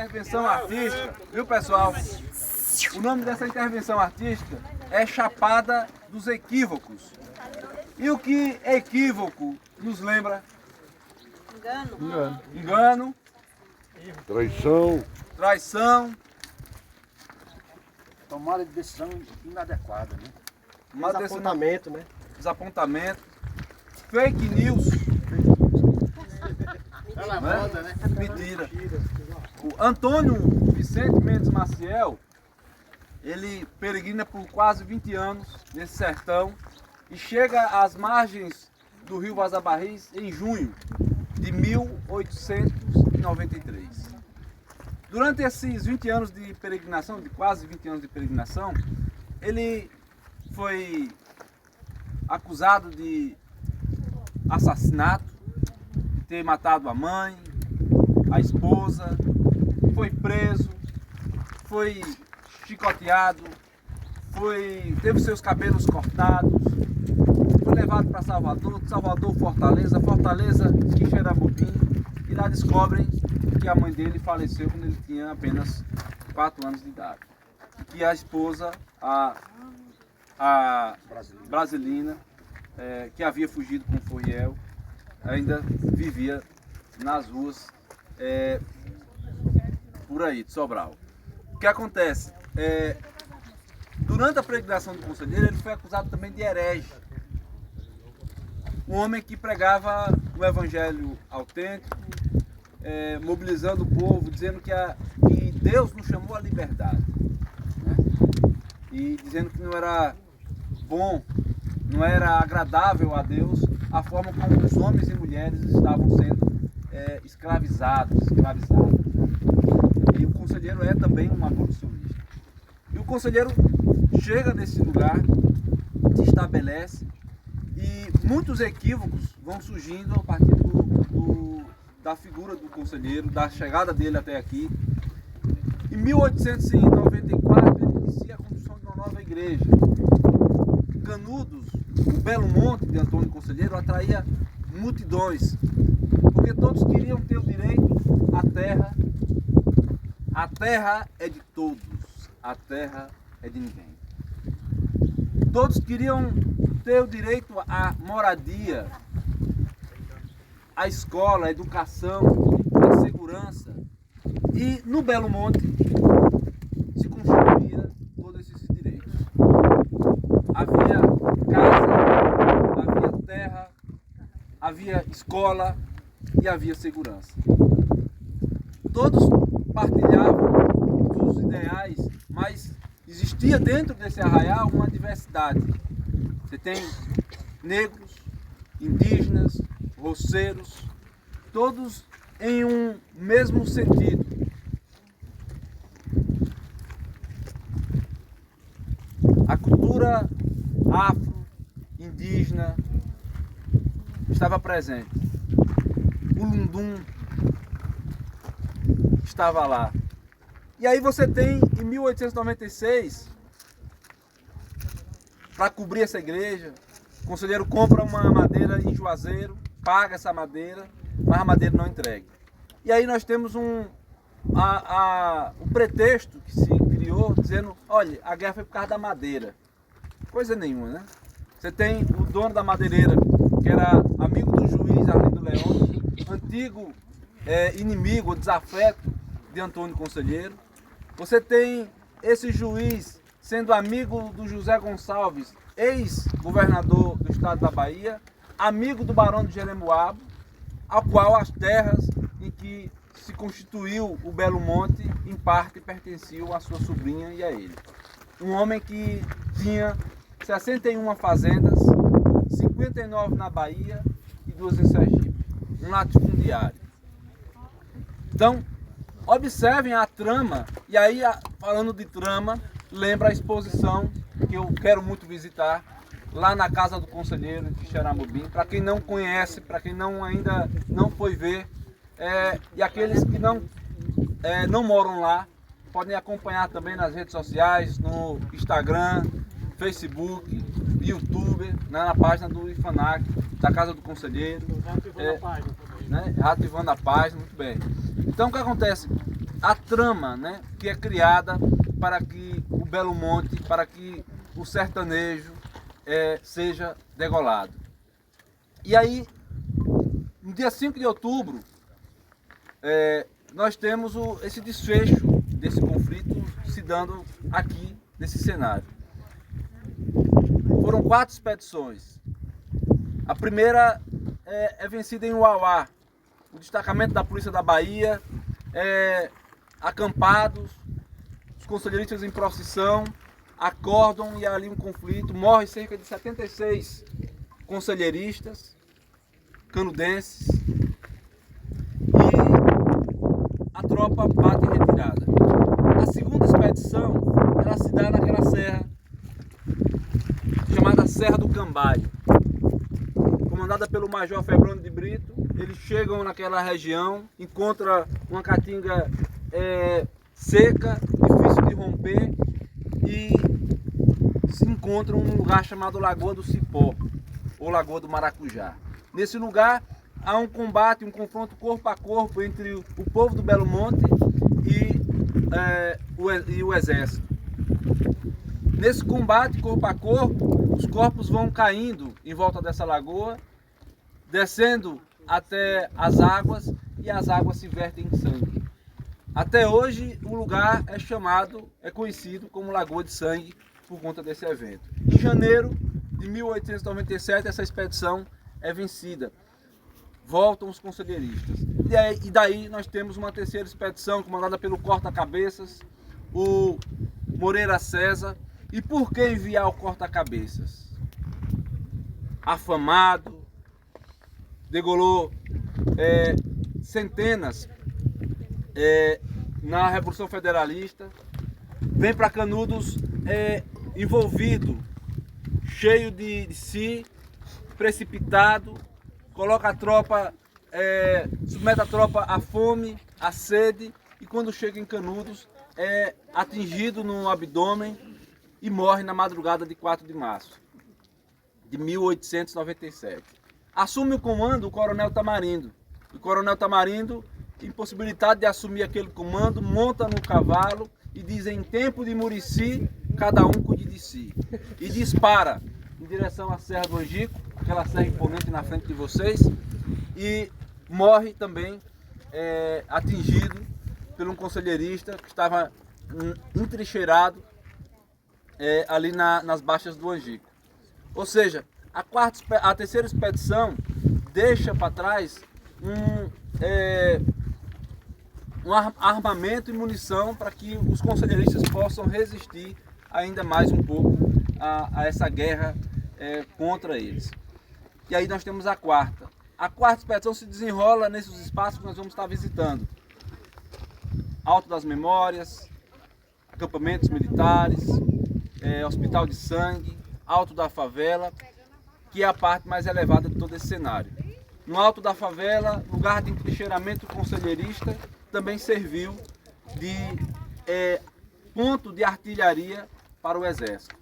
intervenção artística, viu pessoal? O nome dessa intervenção artística é Chapada dos Equívocos. E o que equívoco nos lembra? Engano. Traição. Tomada de decisão inadequada, né? Desapontamento, né? Desapontamento. Fake news. Né? Mentira. O Antônio Vicente Mendes Maciel, ele peregrina por quase 20 anos nesse sertão e chega às margens do rio Vaza Barris em junho de 1893. Durante esses 20 anos de peregrinação, de quase 20 anos de peregrinação, ele foi acusado de assassinato, de ter matado a mãe, a esposa, foi preso, foi chicoteado, teve seus cabelos cortados, foi levado para Salvador, Fortaleza, Quixeramobim, e lá descobrem que a mãe dele faleceu quando ele tinha apenas 4 anos de idade. E que a esposa, a Brasilina, que havia fugido com Furiel, ainda vivia nas ruas por aí, de Sobral. O que acontece? Durante a peregrinação do conselheiro, ele foi acusado também de herege. Um homem que pregava o evangelho autêntico, mobilizando o povo, dizendo que Deus nos chamou à liberdade, né? E dizendo que não era bom, não era agradável a Deus a forma como os homens e mulheres estavam sendo escravizados. E o conselheiro é também um abolicionista. E o conselheiro chega nesse lugar, se estabelece, e muitos equívocos vão surgindo a partir da figura do conselheiro, da chegada dele até aqui. Em 1894 ele inicia a construção de uma nova igreja. Canudos, o Belo Monte de Antônio Conselheiro, atraía multidões, porque todos queriam ter o direito à terra. A terra é de todos, a terra é de ninguém. Todos queriam ter o direito à moradia, à escola, à educação, à segurança. E no Belo Monte se constituía todos esses direitos. Havia casa, havia terra, havia escola e havia segurança. Todos partilhavam dos ideais, mas existia dentro desse arraial uma diversidade. Você tem negros, indígenas, roceiros, todos em um mesmo sentido. A cultura afro-indígena estava presente. O Lundum estava lá. E aí você tem, em 1896, para cobrir essa igreja, o conselheiro compra uma madeira em Juazeiro, paga essa madeira, mas a madeira não entrega. E aí nós temos um pretexto que se criou, dizendo, olha, a guerra foi por causa da madeira. Coisa nenhuma, né? Você tem o dono da madeireira, que era amigo do juiz Arlindo Leão, antigo inimigo, desafeto de Antônio Conselheiro. Você tem esse juiz sendo amigo do José Gonçalves, ex-governador do estado da Bahia, amigo do barão de Jeremoabo, ao qual as terras em que se constituiu o Belo Monte, em parte, pertenciam à sua sobrinha e a ele. Um homem que tinha 61 fazendas, 59 na Bahia e 2 em Sergipe. Um latifundiário. Então, observem a trama, e aí, falando de trama, lembra a exposição que eu quero muito visitar, lá na Casa do Conselheiro, em Quixeramobim. Para quem não conhece, para quem ainda não foi ver, e aqueles que não moram lá, podem acompanhar também nas redes sociais, no Instagram, Facebook, YouTube, né, na página do IFANAC, da Casa do Conselheiro. Reativando a página também. Né, reativando a página, muito bem. Então o que acontece? a trama, né, que é criada para que o Belo Monte, para que o sertanejo seja degolado. E aí, no dia 5 de outubro, nós temos esse desfecho desse conflito se dando aqui, nesse cenário. Foram 4 expedições. A primeira é vencida em Uauá. O destacamento da Polícia da Bahia, acampados, os conselheiristas em procissão, acordam e há ali um conflito. Morre cerca de 76 conselheiristas canudenses e a tropa bate em retirada. A segunda expedição, ela se dá naquela serra chamada Serra do Cambaio, comandada pelo Major Febrônio de Brito. Eles chegam naquela região, encontram uma caatinga seca, difícil de romper, e se encontram num lugar chamado Lagoa do Cipó, ou Lagoa do Maracujá. Nesse lugar há um combate, um confronto corpo a corpo entre o povo do Belo Monte e o exército. Nesse combate corpo a corpo, os corpos vão caindo em volta dessa lagoa, descendo até as águas, e as águas se vertem em sangue. Até hoje o lugar é conhecido como Lagoa de Sangue por conta desse evento. Em janeiro de 1897 essa expedição é vencida. Voltam os conselheiristas. E daí nós temos uma terceira expedição comandada pelo Corta-Cabeças, o Moreira César. E por que enviar o Corta-Cabeças? Afamado, degolou centenas na Revolução Federalista, vem para Canudos envolvido, cheio de si, precipitado, coloca a tropa, submete a tropa à fome, à sede, e quando chega em Canudos é atingido no abdômen e morre na madrugada de 4 de março de 1897. Assume o comando o Coronel Tamarindo. O Coronel Tamarindo, impossibilitado de assumir aquele comando, monta no cavalo e diz: em tempo de Murici, cada um cuide de si. E dispara em direção à Serra do Angico, aquela serra imponente na frente de vocês, e morre também atingido por um conselheirista que estava entrincheirado ali nas baixas do Angico. Ou seja, a terceira expedição deixa para trás um armamento e munição para que os conselheiristas possam resistir ainda mais um pouco a essa guerra contra eles. E aí nós temos a quarta. A quarta expedição se desenrola nesses espaços que nós vamos estar visitando. Alto das Memórias, acampamentos militares, Hospital de Sangue, Alto da Favela, que é a parte mais elevada de todo esse cenário. No Alto da Favela, lugar de entrincheiramento conselheirista, também serviu de ponto de artilharia para o Exército.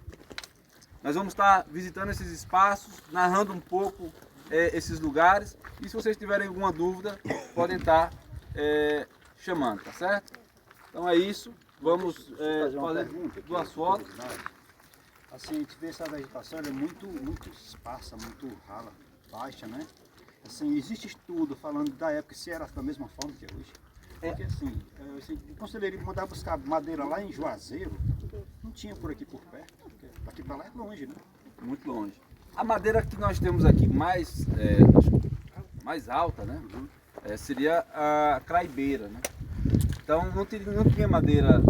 Nós vamos estar visitando esses espaços, narrando um pouco esses lugares, e se vocês tiverem alguma dúvida, podem estar chamando, tá certo? Então é isso, vamos fazer 2 fotos. Assim, a gente vê essa vegetação, ela é muito esparsa, muito rala, baixa, né? Assim, existe estudo falando da época se era da mesma forma que é hoje. Porque assim, o conselheiro mandava buscar madeira lá em Juazeiro, não tinha por aqui por perto, porque daqui para lá é longe, né? Muito longe. A madeira que nós temos aqui mais alta, né? Seria a craibeira, né? Então não tinha madeira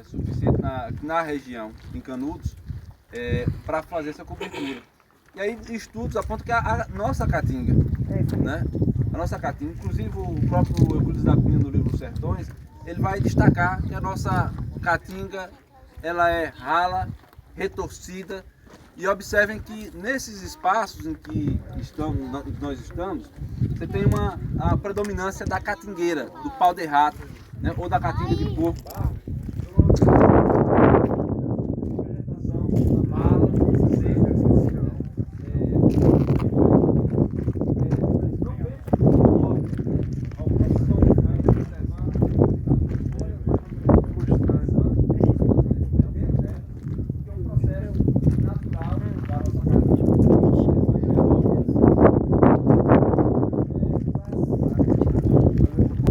suficiente na região, em Canudos, para fazer essa cobertura. E aí estudos apontam que a nossa caatinga, né? A nossa caatinga, inclusive o próprio Euclides da Cunha no livro Sertões, ele vai destacar que a nossa caatinga, ela é rala, retorcida, e observem que nesses espaços em que nós estamos, você tem a predominância da caatingueira, do pau de rato, né? Ou da caatinga de porco.